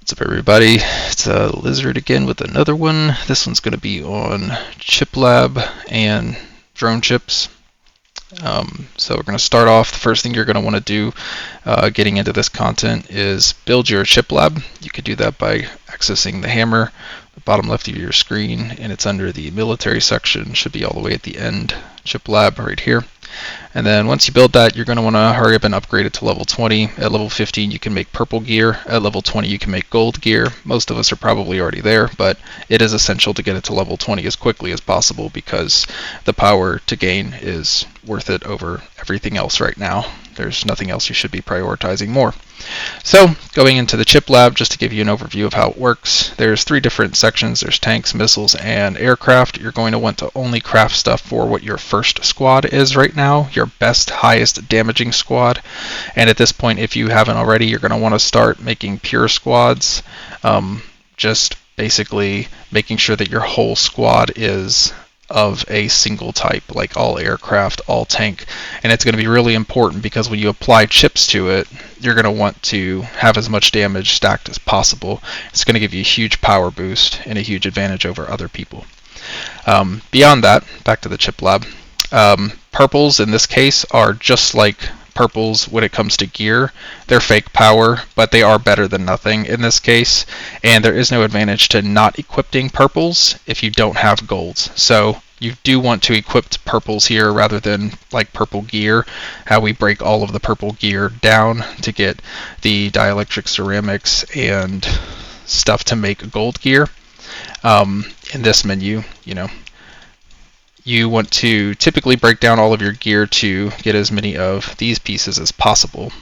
What's up, everybody? It's Lizard again with another one. This one's going to be on chip lab and drone chips. So we're going to start off. The first thing you're going to want to do getting into this content is build your chip lab. You could do that by accessing the hammer, the bottom left of your screen, and it's under the military section. Should be all the way at the end. Chip lab right here. And then once you build that, you're going to want to hurry up and upgrade it to level 20. At level 15, you can make purple gear. At level 20, you can make gold gear. Most of us are probably already there, but it is essential to get it to level 20 as quickly as possible because the power to gain is worth it over everything else right now. There's nothing else you should be prioritizing more. So going into the chip lab, just to give you an overview of how it works, there's 3 different sections. There's tanks, missiles, and aircraft. You're going to want to only craft stuff for what your first squad is right now, your best, highest damaging squad. And at this point, if you haven't already, you're going to want to start making pure squads. Just basically making sure that your whole squad is of a single type, like all aircraft, all tank. And it's going to be really important because when you apply chips to it, you're going to want to have as much damage stacked as possible. It's going to give you a huge power boost and a huge advantage over other people. Beyond that, back to the chip lab, purples in this case are just like purples when it comes to gear. They're fake power, but they are better than nothing in this case, and there is no advantage to not equipping purples if you don't have golds. So you do want to equip purples here rather than like purple gear, how we break all of the purple gear down to get the dielectric ceramics and stuff to make gold gear. In this menu, you want to typically break down all of your gear to get as many of these pieces as possible,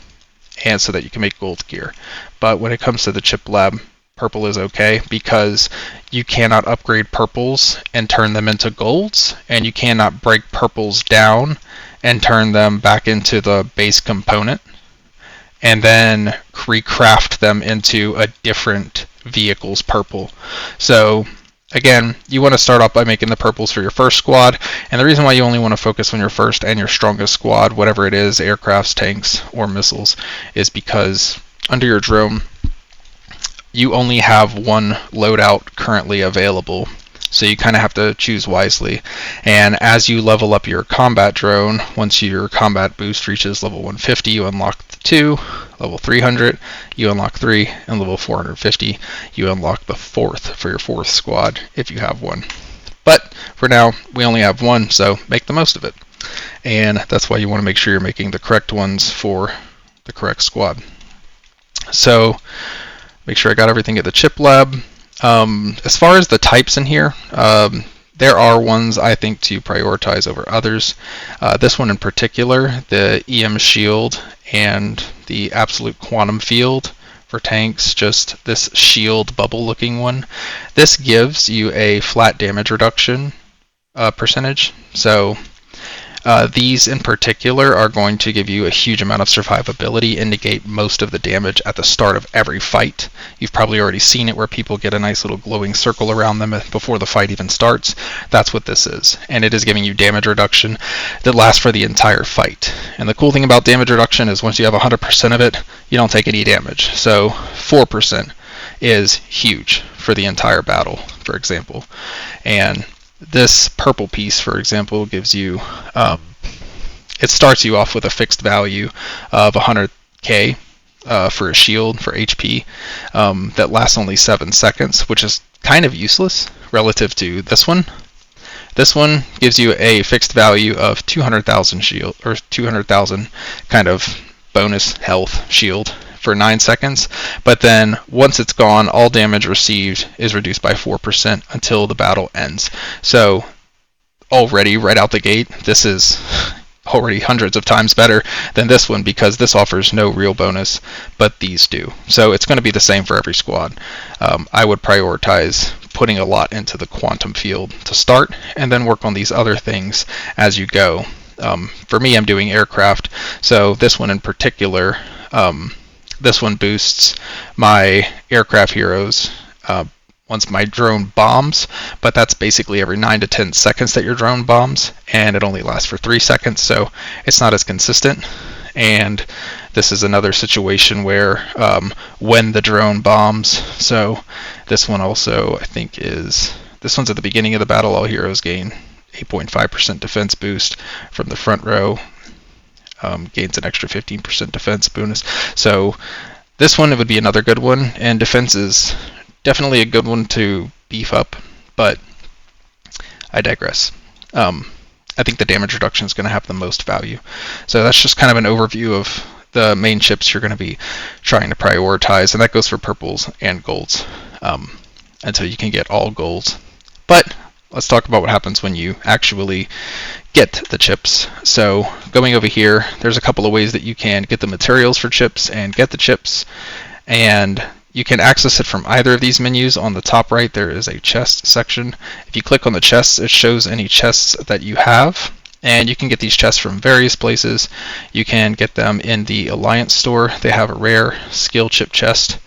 and so that you can make gold gear. But when it comes to the chip lab, purple is okay because you cannot upgrade purples and turn them into golds, and you cannot break purples down and turn them back into the base component and then recraft them into a different vehicle's purple. So again, you want to start off by making the purples for your first squad, and the reason why you only want to focus on your first and your strongest squad, whatever it is, aircrafts, tanks, or missiles, is because under your drone, you only have one loadout currently available. So you kind of have to choose wisely. And as you level up your combat drone, once your combat boost reaches level 150, you unlock 2, level 300, you unlock 3, and level 450, you unlock the 4th for your 4th squad if you have one. But for now, we only have one, so make the most of it. And that's why you want to make sure you're making the correct ones for the correct squad. So make sure I got everything at the chip lab. As far as the types in here, there are ones I think to prioritize over others. This one in particular, the EM shield and the absolute quantum field for tanks, just this shield bubble looking one. This gives you a flat damage reduction percentage. So these in particular are going to give you a huge amount of survivability and negate most of the damage at the start of every fight. You've probably already seen it where people get a nice little glowing circle around them before the fight even starts. That's what this is. And it is giving you damage reduction that lasts for the entire fight. And the cool thing about damage reduction is once you have 100% of it, you don't take any damage. So 4% is huge for the entire battle, for example. And this purple piece, for example, gives you, it starts you off with a fixed value of 100k for a shield, for HP, that lasts only 7 seconds, which is kind of useless relative to this one. This one gives you a fixed value of 200,000 shield, or 200,000 kind of bonus health shield for 9 seconds, but then once it's gone, all damage received is reduced by 4% until the battle ends. So already right out the gate, this is already hundreds of times better than this one because this offers no real bonus, but these do. So it's going to be the same for every squad. I would prioritize putting a lot into the quantum field to start and then work on these other things as you go. For me, I'm doing aircraft, so this one in particular, this one boosts my aircraft heroes once my drone bombs, but that's basically every 9 to 10 seconds that your drone bombs, and it only lasts for 3 seconds, so it's not as consistent. and this is another situation where when the drone bombs. So this one also, I think, this one's at the beginning of the battle. All heroes gain 8.5% defense boost from the front row. Gains an extra 15% defense bonus. So this one, it would be another good one, and defense is definitely a good one to beef up, but I digress. I think the damage reduction is going to have the most value. So that's just kind of an overview of the main chips you're going to be trying to prioritize, and that goes for purples and golds until you can get all golds. But let's talk about what happens when you actually get the chips. So going over here, there's a couple of ways that you can get the materials for chips and get the chips, and you can access it from either of these menus. On the top right, there is a chest section. If you click on the chests, it shows any chests that you have, and you can get these chests from various places. You can get them in the Alliance store. They have a rare skill chip chest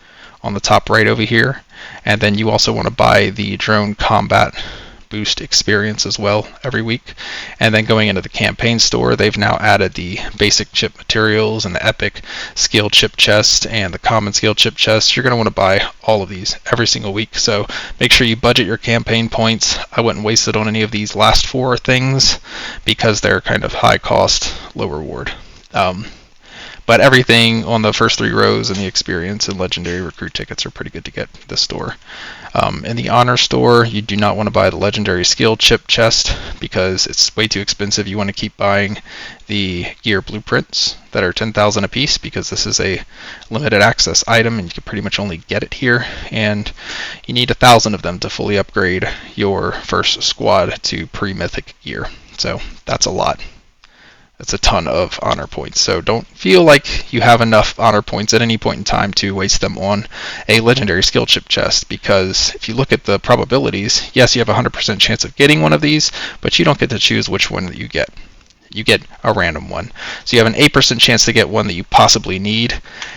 on the top right over here, and then you also want to buy the drone combat boost experience as well every week. And then going into the campaign store, they've now added the basic chip materials and the epic skill chip chest and the common skill chip chest. You're going to want to buy all of these every single week, so make sure you budget your campaign points. I wouldn't waste it on any of these last 4 things because they're kind of high cost, low reward. But everything on the first 3 rows and the experience and legendary recruit tickets are pretty good to get this store. In the honor store, you do not want to buy the legendary skill chip chest because it's way too expensive. You want to keep buying the gear blueprints that are 10,000 a piece because this is a limited access item and you can pretty much only get it here, and you need 1,000 of them to fully upgrade your first squad to pre-mythic gear. So that's a lot. That's a ton of honor points. So don't feel like you have enough honor points at any point in time to waste them on a legendary skill chip chest, because if you look at the probabilities, yes, you have a 100% chance of getting one of these, but you don't get to choose which one that you get. You get a random one. So you have an 8% chance to get one that you possibly need,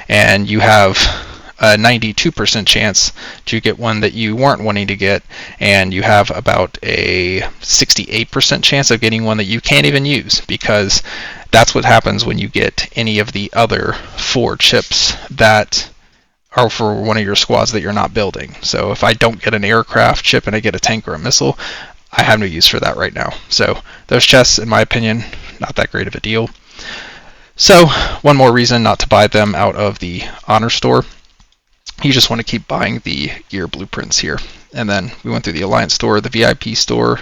and you have a 92% chance to get one that you weren't wanting to get, and you have about a 68% chance of getting one that you can't even use, because that's what happens when you get any of the other 4 chips that are for one of your squads that you're not building. So if I don't get an aircraft chip and I get a tank or a missile, I have no use for that right now. So those chests, in my opinion, not that great of a deal. So one more reason not to buy them out of the honor store. You just want to keep buying the gear blueprints here. And then we went through the Alliance store, the VIP store.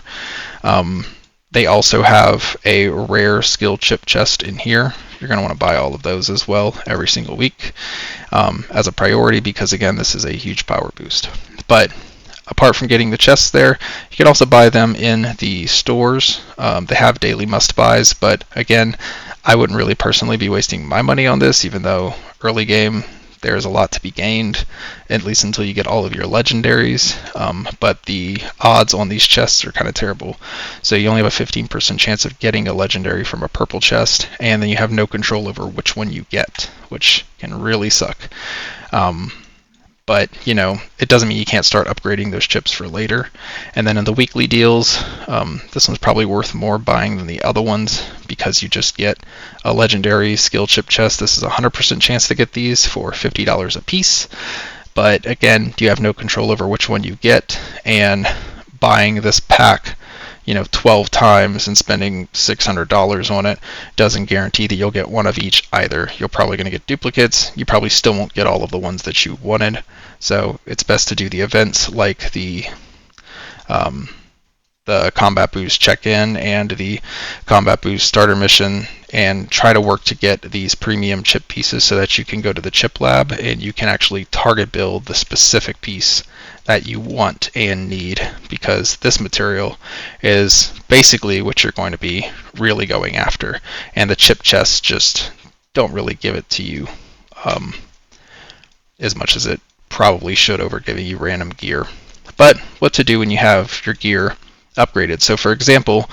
They also have a rare skill chip chest in here. You're going to want to buy all of those as well every single week as a priority, because again, this is a huge power boost. But apart from getting the chests there, you can also buy them in the stores. They have daily must-buys, but again, I wouldn't really personally be wasting my money on this, even though early game there's a lot to be gained, at least until you get all of your legendaries. But the odds on these chests are kind of terrible. So you only have a 15% chance of getting a legendary from a purple chest, and then you have no control over which one you get, which can really suck. But, you know, it doesn't mean you can't start upgrading those chips for later. And then in the weekly deals, this one's probably worth more buying than the other ones, because you just get a legendary skill chip chest. This is a 100% chance to get these for $50 a piece. But again, you have no control over which one you get, and buying this pack, 12 times and spending $600 on it doesn't guarantee that you'll get one of each either. You're probably going to get duplicates. You probably still won't get all of the ones that you wanted. So it's best to do the events like the Combat Boost check-in and the Combat Boost starter mission, and try to work to get these premium chip pieces so that you can go to the chip lab and you can actually target build the specific piece that you want and need, because this material is basically what you're going to be really going after, and the chip chests just don't really give it to you as much as it probably should over giving you random gear. But what to do when you have your gear upgraded. So for example,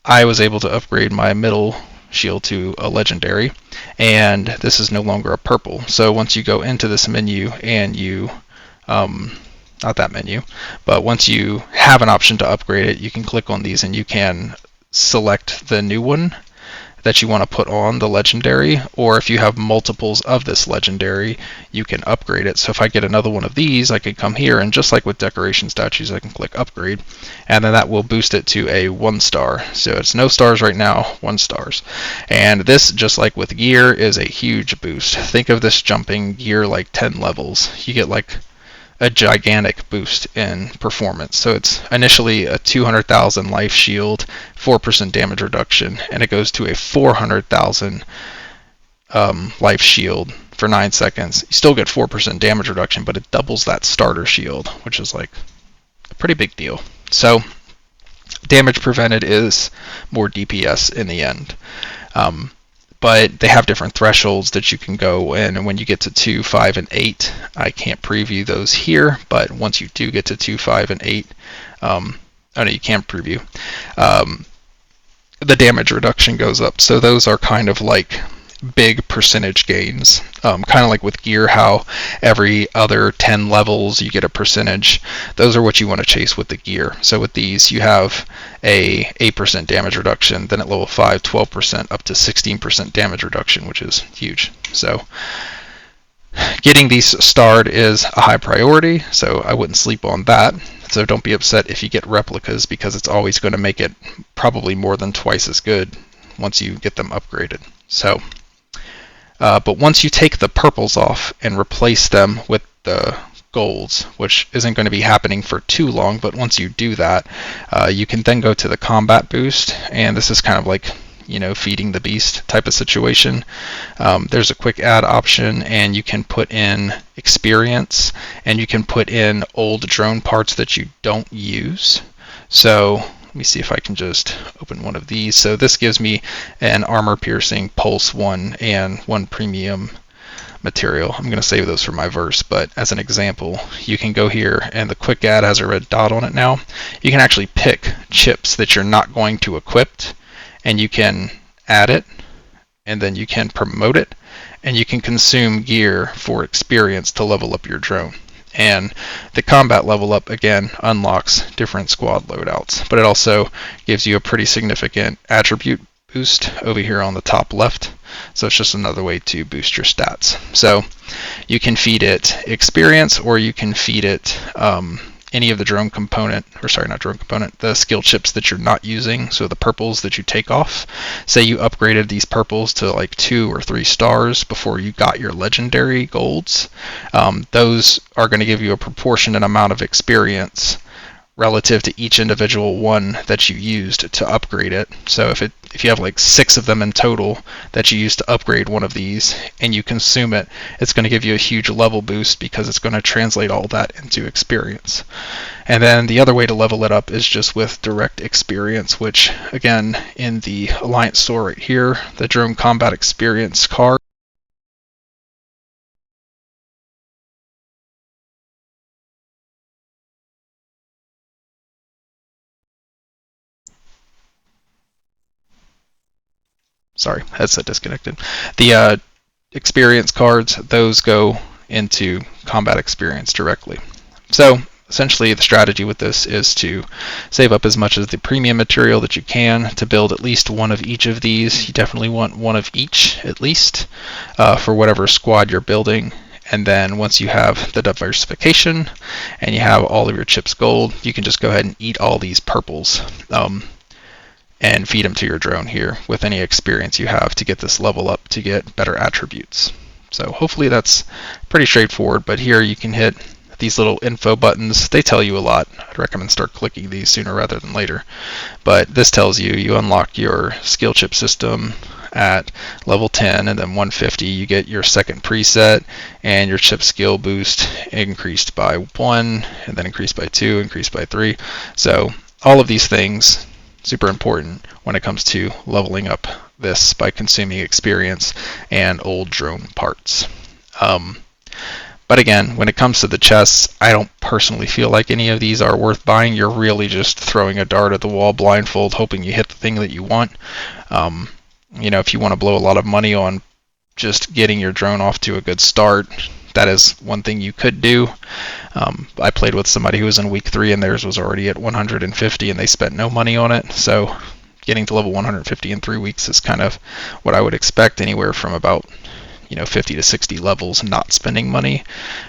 I was able to upgrade my middle shield to a legendary, and this is no longer a purple. So once you go into this menu and you not that menu, but once you have an option to upgrade it, you can click on these and you can select the new one. that you want to put on the legendary, or if you have multiples of this legendary, you can upgrade it. So if I get another one of these, I can come here, and just like with decoration statues, I can click upgrade, and then that will boost it to a 1-star. So it's no stars right now, 1 stars. And this, just like with gear, is a huge boost. Think of this jumping gear like 10 levels. You get like a gigantic boost in performance. So it's initially a 200,000 life shield, 4% damage reduction, and it goes to a 400,000 life shield for 9 seconds. You still get 4% damage reduction, but it doubles that starter shield, which is like a pretty big deal. So damage prevented is more DPS in the end. But they have different thresholds that you can go in, and when you get to 2, 5, and 8, I can't preview those here, but once you do get to 2, 5, and 8, oh no, you can't preview, the damage reduction goes up. So those are kind of like big percentage gains, kind of like with gear, how every other 10 levels you get a percentage. Those are what you want to chase with the gear. So with these, you have a 8% damage reduction, then at level 5, 12%, up to 16% damage reduction, which is huge. So getting these starred is a high priority, so I wouldn't sleep on that. So don't be upset if you get replicas, because it's always going to make it probably more than twice as good once you get them upgraded. So but once you take the purples off and replace them with the golds, which isn't going to be happening for too long, but once you do that, you can then go to the combat boost, and this is kind of like, feeding the beast type of situation. There's a quick add option, and you can put in experience, and you can put in old drone parts that you don't use. So let me see if I can just open one of these. So this gives me an armor piercing pulse 1 and 1 premium material. I'm going to save those for my verse, but as an example, you can go here, and the quick add has a red dot on it now. You can actually pick chips that you're not going to equip, and you can add it, and then you can promote it, and you can consume gear for experience to level up your drone. And the combat level up, again, unlocks different squad loadouts, but it also gives you a pretty significant attribute boost over here on the top left. So it's just another way to boost your stats. So you can feed it experience, or you can feed it any of the drone component, or sorry, not drone component, the skill chips that you're not using, so the purples that you take off. Say you upgraded these purples to like 2 or 3 stars before you got your legendary golds. Those are going to give you a proportionate amount of experience relative to each individual one that you used to upgrade it. So if you have like 6 of them in total that you used to upgrade one of these, and you consume it, it's going to give you a huge level boost, because it's going to translate all that into experience. And then the other way to level it up is just with direct experience, which again, in the Alliance store right here, the drone combat experience card, sorry, headset disconnected. The experience cards, those go into combat experience directly. So essentially the strategy with this is to save up as much of the premium material that you can to build at least one of each of these. You definitely want one of each at least for whatever squad you're building. And then once you have the diversification and you have all of your chips gold, you can just go ahead and eat all these purples and feed them to your drone here with any experience you have to get this level up to get better attributes. So hopefully that's pretty straightforward, but here you can hit these little info buttons. They tell you a lot. I'd recommend start clicking these sooner rather than later. But this tells you unlock your skill chip system at level 10, and then 150 you get your second preset, and your chip skill boost increased by 1, and then increased by 2, increased by 3. So all of these things super important when it comes to leveling up this by consuming experience and old drone parts. But again, when it comes to the chests, I don't personally feel like any of these are worth buying. You're really just throwing a dart at the wall blindfold, hoping you hit the thing that you want. If you want to blow a lot of money on just getting your drone off to a good start, that is one thing you could do. I played with somebody who was in week 3 and theirs was already at 150 and they spent no money on it. So getting to level 150 in 3 weeks is kind of what I would expect, anywhere from about 50 to 60 levels, not spending money,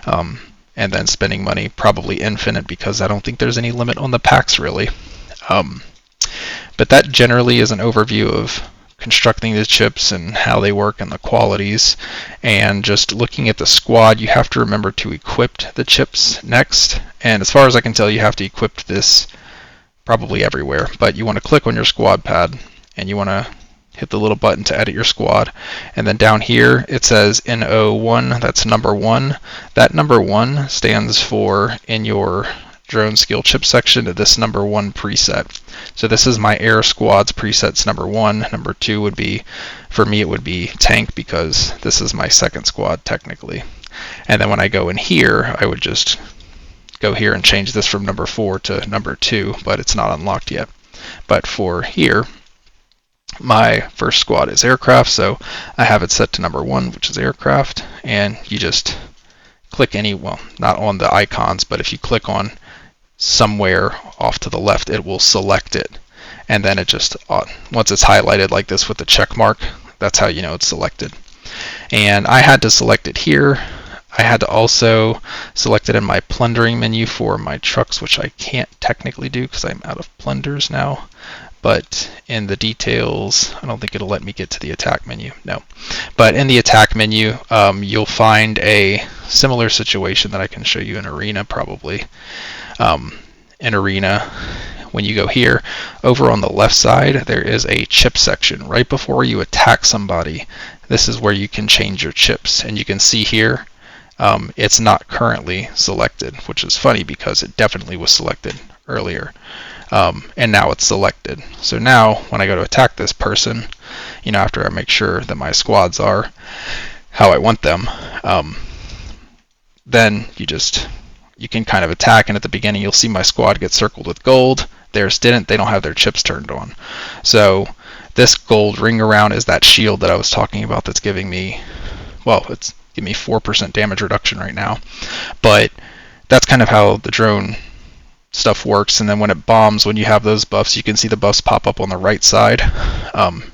and then spending money probably infinite, because I don't think there's any limit on the packs really. But that generally is an overview of constructing the chips and how they work and the qualities. And just looking at the squad, you have to remember to equip the chips next. And as far as I can tell, you have to equip this probably everywhere. But you want to click on your squad pad, and you want to hit the little button to edit your squad. And then down here it says NO1, that's number 1. That number 1 stands for, in your drone skill chip section, this number 1 preset. So this is my air squad's presets number 1. Number 2 would be, for me it would be tank, because this is my second squad technically. And then when I go in here, I would just go here and change this from number 4 to number 2, but it's not unlocked yet. But for here, my first squad is aircraft, so I have it set to number 1, which is aircraft. And you just click any, well, not on the icons, but if you click on somewhere off to the left, it will select it. And then it just, once it's highlighted like this with the check mark, that's how you know it's selected. And I had to select it here. I had to also select it in my plundering menu for my trucks, which I can't technically do because I'm out of plunders now. But in the details, I don't think it'll let me get to the attack menu. No. But in the attack menu, you'll find a similar situation that I can show you in Arena probably. In Arena, when you go here, over on the left side, there is a chip section. Right before you attack somebody, this is where you can change your chips. And you can see here, it's not currently selected, which is funny because it definitely was selected earlier. And now it's selected. So now when I go to attack this person, after I make sure that my squads are how I want them, then you can kind of attack, and at the beginning you'll see my squad get circled with gold. Theirs didn't. They don't have their chips turned on. So this gold ring around is that shield that I was talking about that's giving me, well, it's giving me 4% damage reduction right now. But that's kind of how the drone stuff works. And then when it bombs, when you have those buffs, you can see the buffs pop up on the right side.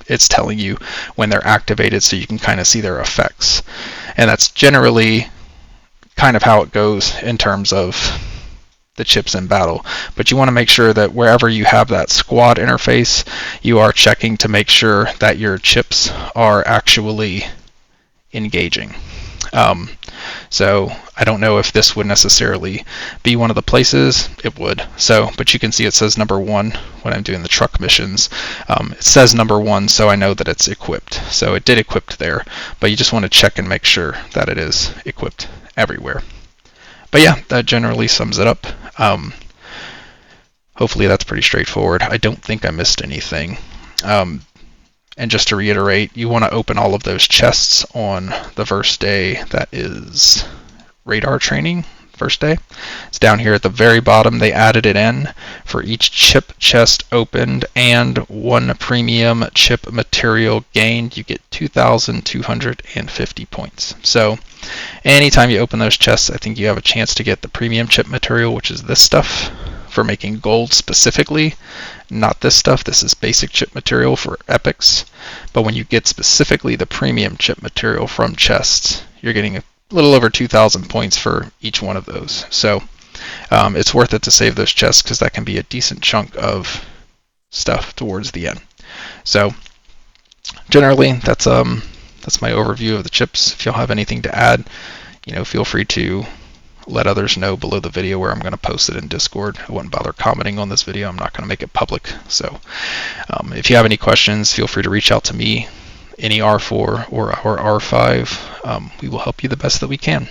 It's telling you when they're activated, so you can kind of see their effects. And that's generally kind of how it goes in terms of the chips in battle. But you want to make sure that wherever you have that squad interface, you are checking to make sure that your chips are actually engaging. So I don't know if this would necessarily be one of the places. It would. So, but you can see it says number 1 when I'm doing the truck missions. It says number 1, so I know that it's equipped. So it did equip there, but you just want to check and make sure that it is equipped everywhere. But yeah, that generally sums it up. Hopefully that's pretty straightforward. I don't think I missed anything. And just to reiterate, you want to open all of those chests on the first day. That is radar training, first day. It's down here at the very bottom. They added it in. For each chip chest opened and 1 premium chip material gained, you get 2,250 points. So anytime you open those chests, I think you have a chance to get the premium chip material, which is this stuff, for making gold specifically. Not this stuff. This is basic chip material for epics. But when you get specifically the premium chip material from chests, you're getting a little over 2,000 points for each one of those. So it's worth it to save those chests, because that can be a decent chunk of stuff towards the end. So generally, that's my overview of the chips. If y'all have anything to add, feel free to let others know below the video, where I'm going to post it in Discord. I wouldn't bother commenting on this video. I'm not going to make it public. So if you have any questions, feel free to reach out to me, any R4 or our R5. We will help you the best that we can.